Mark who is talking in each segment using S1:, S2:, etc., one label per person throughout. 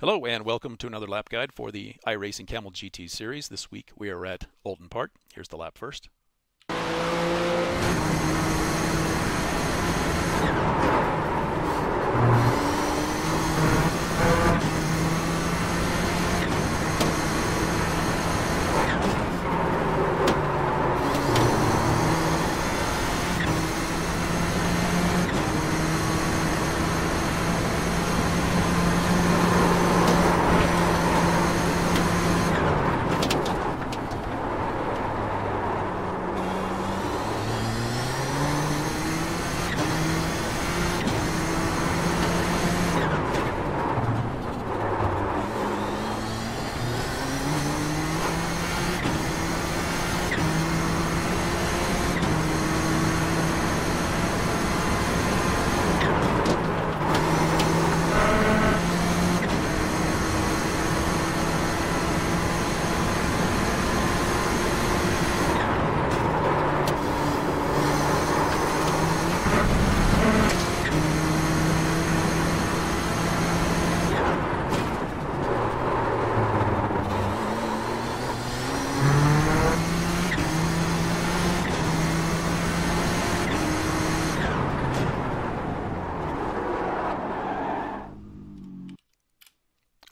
S1: Hello and welcome to another lap guide for the iRacing Camel GT series. This week we are at Oulton Park. Here's the lap first.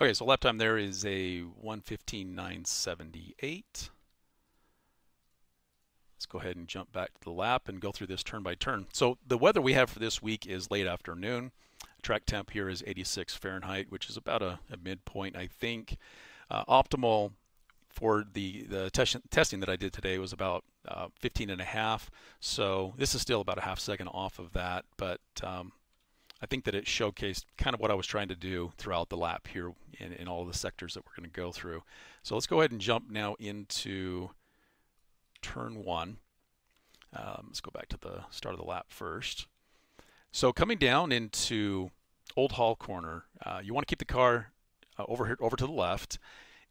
S1: Okay, so lap time there is a 1:15.978. Let's go ahead and jump back to the lap and go through this turn by turn. So the weather we have for this week is late afternoon. Track temp here is 86 Fahrenheit, which is about a midpoint, I think. Optimal for the testing that I did today was about 15.5. So this is still about a half second off of that, but I think that it showcased kind of what I was trying to do throughout the lap here in all of the sectors that we're going to go through. So let's go ahead and jump now into turn one. Let's go back to the start of the lap first. So coming down into Old Hall Corner, you want to keep the car over to the left,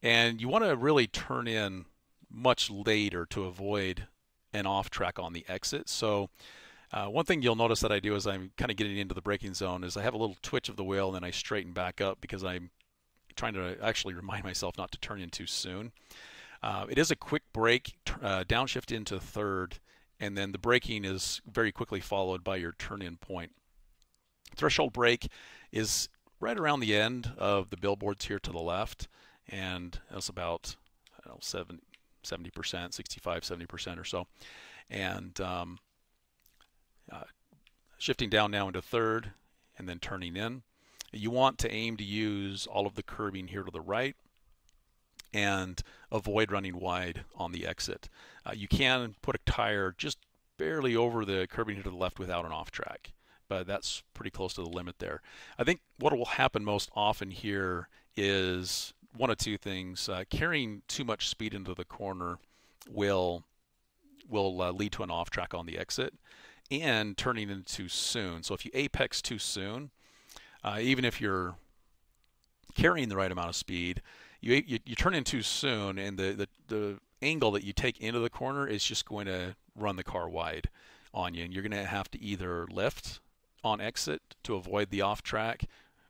S1: and you want to really turn in much later to avoid an off track on the exit. So one thing you'll notice that I do as I'm kind of getting into the braking zone is I have a little twitch of the wheel and then I straighten back up because I'm trying to actually remind myself not to turn in too soon. It is a quick brake, downshift into third, and then the braking is very quickly followed by your turn-in point. Threshold brake is right around the end of the billboards here to the left, and that's about 70%, 65, 70% or so. And shifting down now into third and then turning in. You want to aim to use all of the curbing here to the right and avoid running wide on the exit. You can put a tire just barely over the curbing here to the left without an off track, but that's pretty close to the limit there. I think what will happen most often here is one of two things. Carrying too much speed into the corner will lead to an off track on the exit, and turning in too soon. So if you apex too soon, even if you're carrying the right amount of speed, you turn in too soon, and the angle that you take into the corner is just going to run the car wide on you, and you're going to have to either lift on exit to avoid the off track,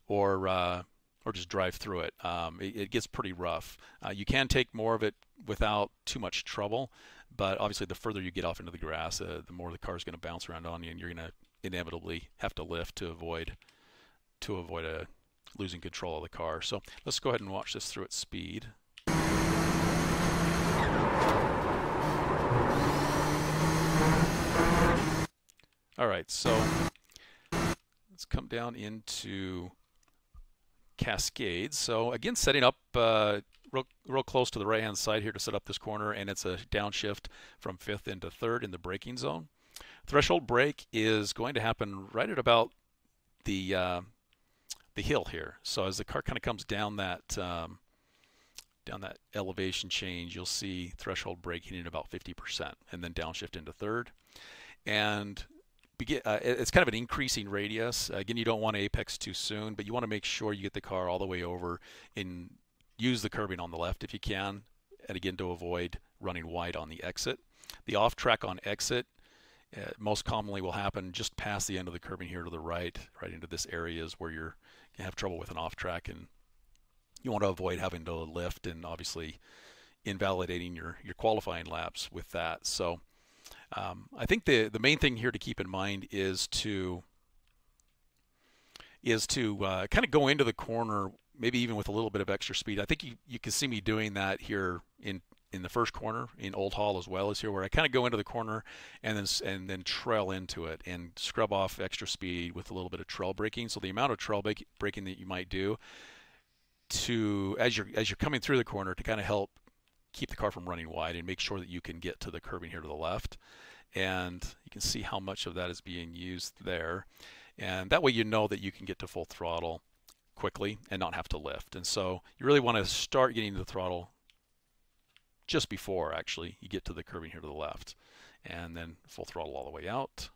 S1: or just drive through it. It gets pretty rough. You can take more of it without too much trouble, but obviously the further you get off into the grass, the more the car is going to bounce around on you, and you're going to inevitably have to lift to avoid losing control of the car. So let's go ahead and watch this through its speed. All right, so let's come down into Cascades. So again, setting up real close to the right hand side here to set up this corner, and it's a downshift from fifth into third in the braking zone. Threshold brake is going to happen right at about the hill here. So as the car kind of comes down that elevation change, you'll see threshold brake hitting about 50%, and then downshift into third. And it's kind of an increasing radius. Again, you don't want to apex too soon, but you want to make sure you get the car all the way over and use the curbing on the left if you can, and again to avoid running wide on the exit. The off track on exit most commonly will happen just past the end of the curbing here to the right into this area is where you have trouble with an off track, and You want to avoid having to lift and obviously invalidating your qualifying laps with that. So I think the main thing here to keep in mind is to kind of go into the corner, maybe even with a little bit of extra speed. I think you can see me doing that here in the first corner in Old Hall as well as here, where I kind of go into the corner and then trail into it and scrub off extra speed with a little bit of trail braking. So the amount of trail braking that you might do to as you're coming through the corner to kind of help keep the car from running wide and make sure that you can get to the curbing here to the left. And you can see how much of that is being used there. And that way you know that you can get to full throttle quickly and not have to lift. And so you really want to start getting to the throttle just before actually you get to the curbing here to the left, and then full throttle all the way out.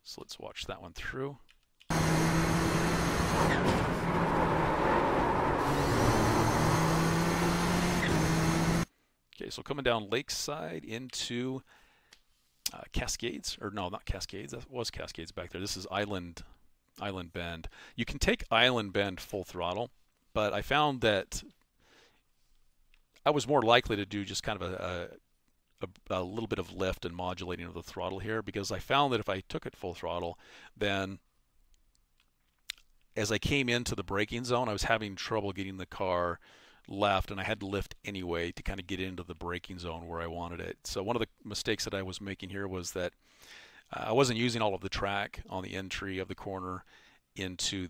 S1: So let's watch that one through. Okay, so coming down Lakeside into Cascades, or no, not Cascades. That was Cascades back there. This is Island Bend. You can take Island Bend full throttle, but I found that I was more likely to do just kind of a little bit of lift and modulating of the throttle here, because I found that if I took it full throttle, then as I came into the braking zone, I was having trouble getting the car left, and I had to lift anyway to kind of get into the braking zone where I wanted it. So one of the mistakes that I was making here was that I wasn't using all of the track on the entry of the corner into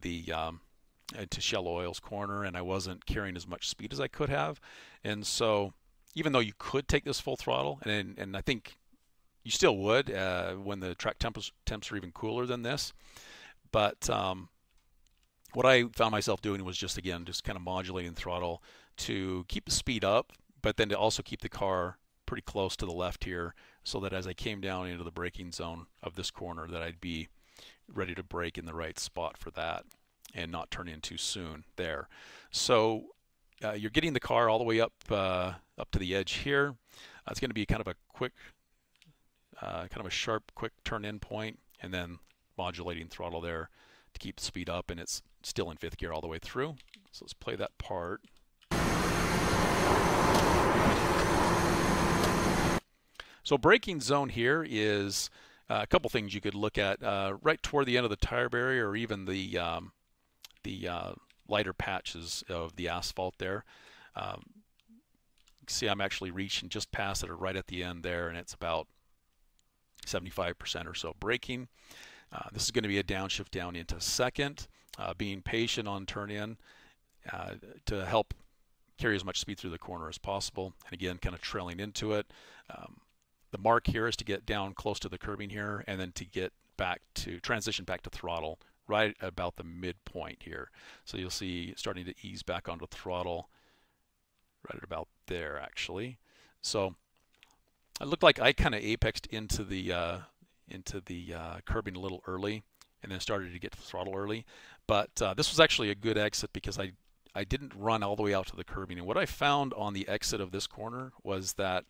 S1: Shell Oil's corner, and I wasn't carrying as much speed as I could have. And so even though you could take this full throttle, and I think you still would when the track temps are even cooler than this, but what I found myself doing was just kind of modulating throttle to keep the speed up, but then to also keep the car pretty close to the left here, so that as I came down into the braking zone of this corner, that I'd be ready to brake in the right spot for that and not turn in too soon there. So you're getting the car all the way up to the edge here. It's going to be kind of a quick, kind of a sharp, quick turn-in point, and then modulating throttle there to keep the speed up, and it's still in fifth gear all the way through. So let's play that part. So braking zone here is a couple things you could look at right toward the end of the tire barrier, or even the lighter patches of the asphalt there. You can see I'm actually reaching just past it, or right at the end there, and it's about 75% or so braking. This is going to be a downshift down into second, being patient on turn in to help carry as much speed through the corner as possible, and again kind of trailing into it. The mark here is to get down close to the curbing here, and then to get back to transition back to throttle right about the midpoint here. So you'll see starting to ease back onto throttle right at about there actually. So it looked like I kind of apexed into the curbing a little early, and then started to get to the throttle early. But this was actually a good exit, because I didn't run all the way out to the curbing. And what I found on the exit of this corner was that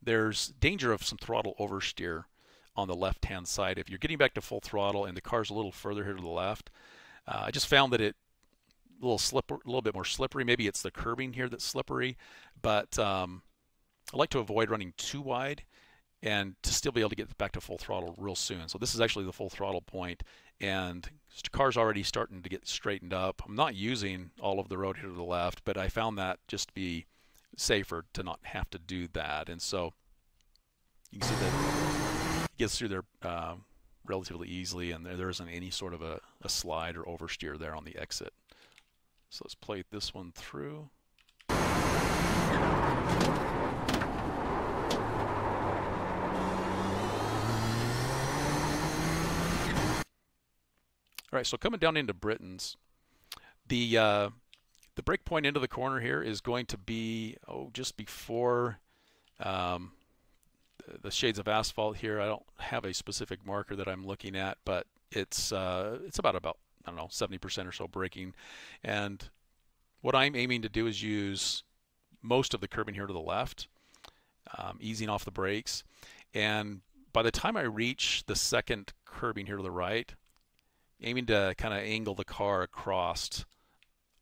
S1: there's danger of some throttle oversteer on the left-hand side. If you're getting back to full throttle and the car's a little further here to the left, I just found that it a little bit more slippery. Maybe it's the curbing here that's slippery, but I like to avoid running too wide and to still be able to get back to full throttle real soon. So this is actually the full throttle point, and the car's already starting to get straightened up. I'm not using all of the road here to the left, but I found that just to be safer to not have to do that. And so you can see that it gets through there relatively easily, and there isn't any sort of a slide or oversteer there on the exit. So let's play this one through. All right, so coming down into Britain's, the brake point into the corner here is going to be just before the shades of asphalt here. I don't have a specific marker that I'm looking at, but it's about I don't know, 70% or so braking. And what I'm aiming to do is use most of the curbing here to the left, easing off the brakes. And by the time I reach the second curbing here to the right, aiming to kind of angle the car across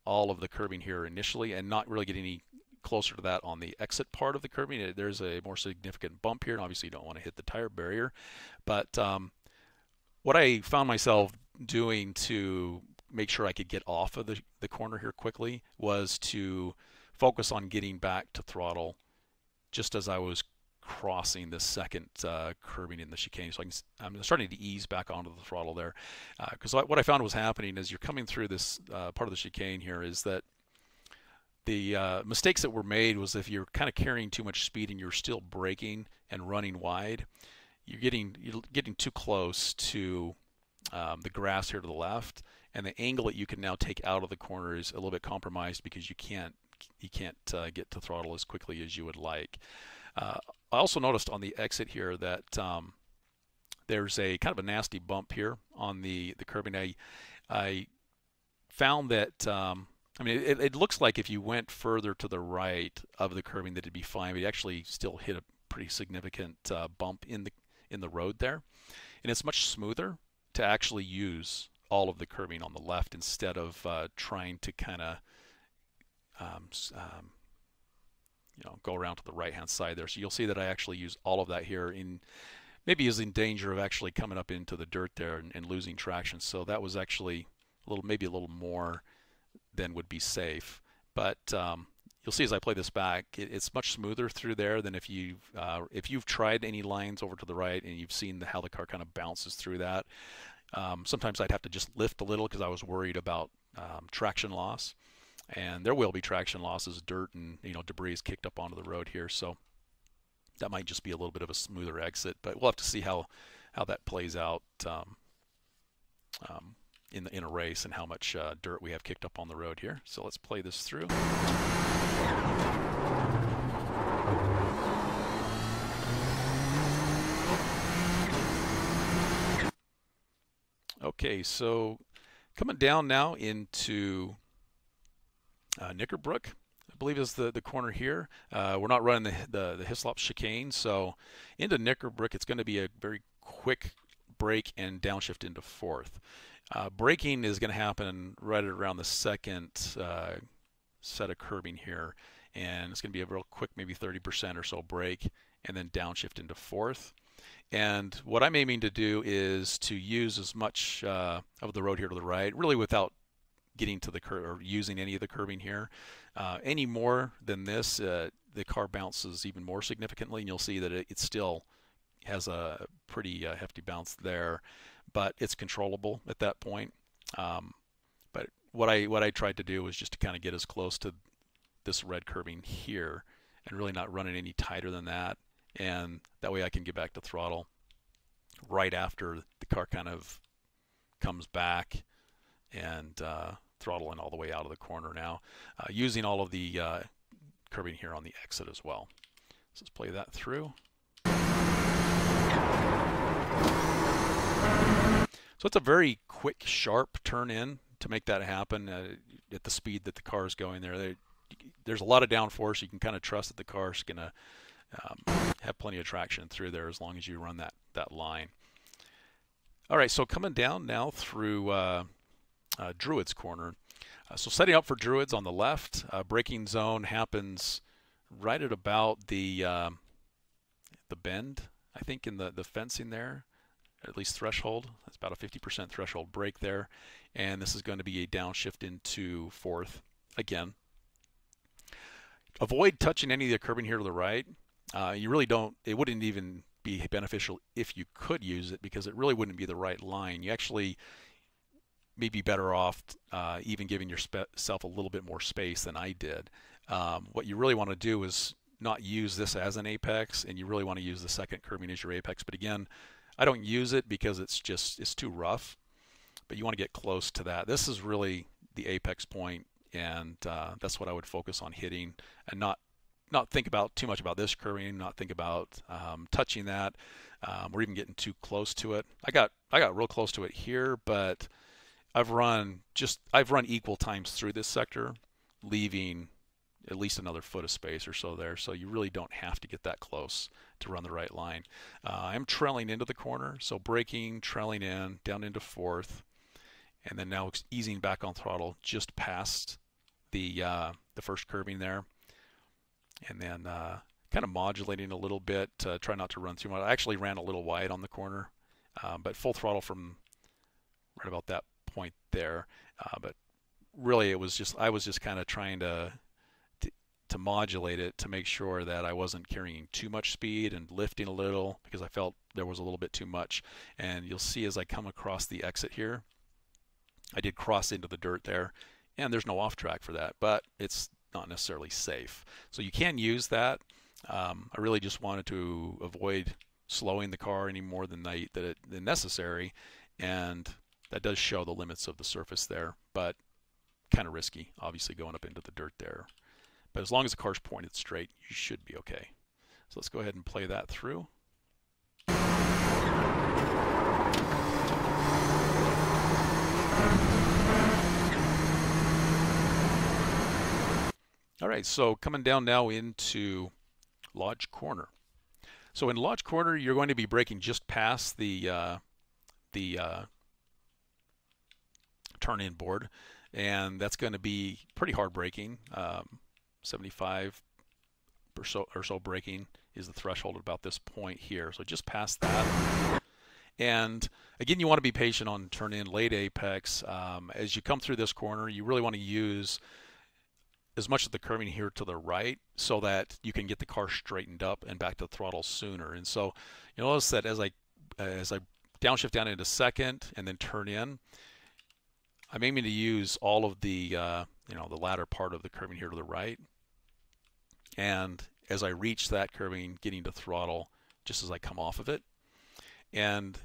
S1: all of the curbing here initially and not really get any closer to that on the exit part of the curbing. There's a more significant bump here, and obviously you don't want to hit the tire barrier. But what I found myself doing to make sure I could get off of the corner here quickly was to focus on getting back to throttle just as I was crossing the second curbing in the chicane. So I'm starting to ease back onto the throttle there. Because what I found was happening as you're coming through this part of the chicane here is that the mistakes that were made was if you're kind of carrying too much speed and you're still braking and running wide, you're getting too close to the grass here to the left, and the angle that you can now take out of the corner is a little bit compromised because you can't get to throttle as quickly as you would like. I also noticed on the exit here that there's a kind of a nasty bump here on the curbing. I found that I mean, it looks like if you went further to the right of the curbing that it'd be fine, but you actually still hit a pretty significant bump in the road there. And it's much smoother to actually use all of the curbing on the left instead of trying to kind of go around to the right-hand side there. So you'll see that I actually use all of that here. Maybe is in danger of actually coming up into the dirt there and losing traction. So that was actually maybe a little more than would be safe. But you'll see as I play this back, it's much smoother through there than if you've tried any lines over to the right and you've seen how the car kind of bounces through that. Sometimes I'd have to just lift a little because I was worried about traction loss. And there will be traction loss as dirt and debris is kicked up onto the road here. So that might just be a little bit of a smoother exit, but we'll have to see how that plays out in a race and how much dirt we have kicked up on the road here. So let's play this through. Okay, so coming down now into Knickerbrook, I believe is the corner here. We're not running the Hislop chicane, so into Knickerbrook it's going to be a very quick brake and downshift into fourth. Braking is going to happen right around the second set of curbing here, and it's going to be a real quick, maybe 30% or so brake, and then downshift into fourth. And what I'm aiming to do is to use as much of the road here to the right, really without getting to the curb or using any of the curbing here. Any more than this, the car bounces even more significantly, and you'll see that it still has a pretty hefty bounce there, but it's controllable at that point. But what I tried to do was just to kind of get as close to this red curbing here and really not run it any tighter than that, and that way I can get back to throttle right after the car kind of comes back and throttling all the way out of the corner now, using all of the curbing here on the exit as well. So let's play that through. So it's a very quick, sharp turn in to make that happen at the speed that the car is going there. There's a lot of downforce. You can kind of trust that the car's going to have plenty of traction through there as long as you run that line. All right, so coming down now through Druid's corner. So setting up for Druid's on the left, braking zone happens right at about the bend, I think, in the fencing there, at least threshold. That's about a 50% threshold brake there, and this is going to be a downshift into fourth again. Avoid touching any of the curbing here to the right. You really don't. It wouldn't even be beneficial if you could use it because it really wouldn't be the right line. You actually may be better off even giving yourself a little bit more space than I did. What you really want to do is not use this as an apex, and you really want to use the second curbing as your apex. But again, I don't use it because it's too rough, but you want to get close to that. This is really the apex point, and that's what I would focus on hitting, and not think about too much about this curbing, not think about touching that, or even getting too close to it. I got real close to it here, but I've run equal times through this sector, leaving at least another foot of space or so there. So you really don't have to get that close to run the right line. I'm trailing into the corner, so braking, trailing in, down into fourth, and then now easing back on throttle just past the first curbing there, and then kind of modulating a little bit, try not to run too much. I actually ran a little wide on the corner, but full throttle from right about that point there. But really, I was just kind of trying to modulate it to make sure that I wasn't carrying too much speed and lifting a little, because I felt there was a little bit too much. And you'll see as I come across the exit here, I did cross into the dirt there, and there's no off track for that, but it's not necessarily safe. So you can use that. I really just wanted to avoid slowing the car any more than necessary, and that does show the limits of the surface there, but kind of risky, obviously, going up into the dirt there. But as long as the car's pointed straight, you should be okay. So let's go ahead and play that through. All right, so coming down now into Lodge Corner. So in Lodge Corner, you're going to be braking just past the turn-in board, and that's going to be pretty hard braking. 75 or so braking is the threshold at about this point here. So just past that. And again, you want to be patient on turn-in late apex. As you come through this corner, you really want to use as much of the curving here to the right so that you can get the car straightened up and back to the throttle sooner. And so you'll notice that as I downshift down into second and then turn in, I'm aiming to use all of the the latter part of the curving here to the right. And as I reach that curving, getting to throttle just as I come off of it. And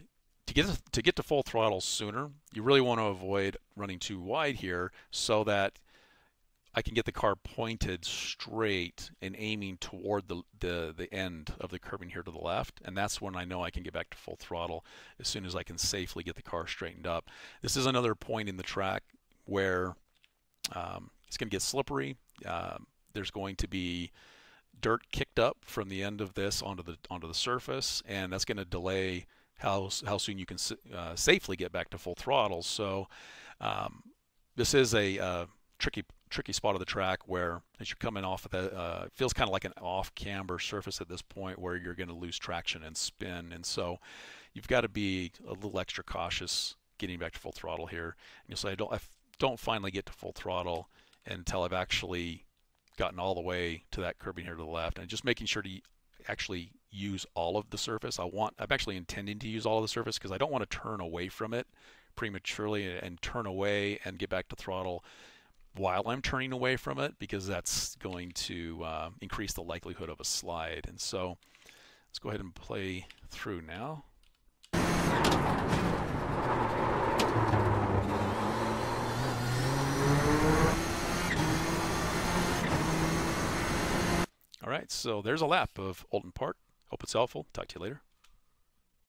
S1: to get to full throttle sooner, you really want to avoid running too wide here so that I can get the car pointed straight and aiming toward the end of the curving here to the left, and that's when I know I can get back to full throttle as soon as I can safely get the car straightened up. This is another point in the track where it's going to get slippery. There's going to be dirt kicked up from the end of this onto the surface, and that's going to delay how soon you can safely get back to full throttle. So this is a tricky spot of the track where, as you're coming off of that, it feels kind of like an off-camber surface at this point where you're going to lose traction and spin. And so you've got to be a little extra cautious getting back to full throttle here. And you'll say, I don't finally get to full throttle until I've actually gotten all the way to that curbing here to the left, and just making sure to actually use all of the surface. I'm actually intending to use all of the surface because I don't want to turn away from it prematurely and turn away and get back to throttle while I'm turning away from it, because that's going to increase the likelihood of a slide. And so let's go ahead and play through now. All right, so there's a lap of Oulton Park. Hope it's helpful. Talk to you later.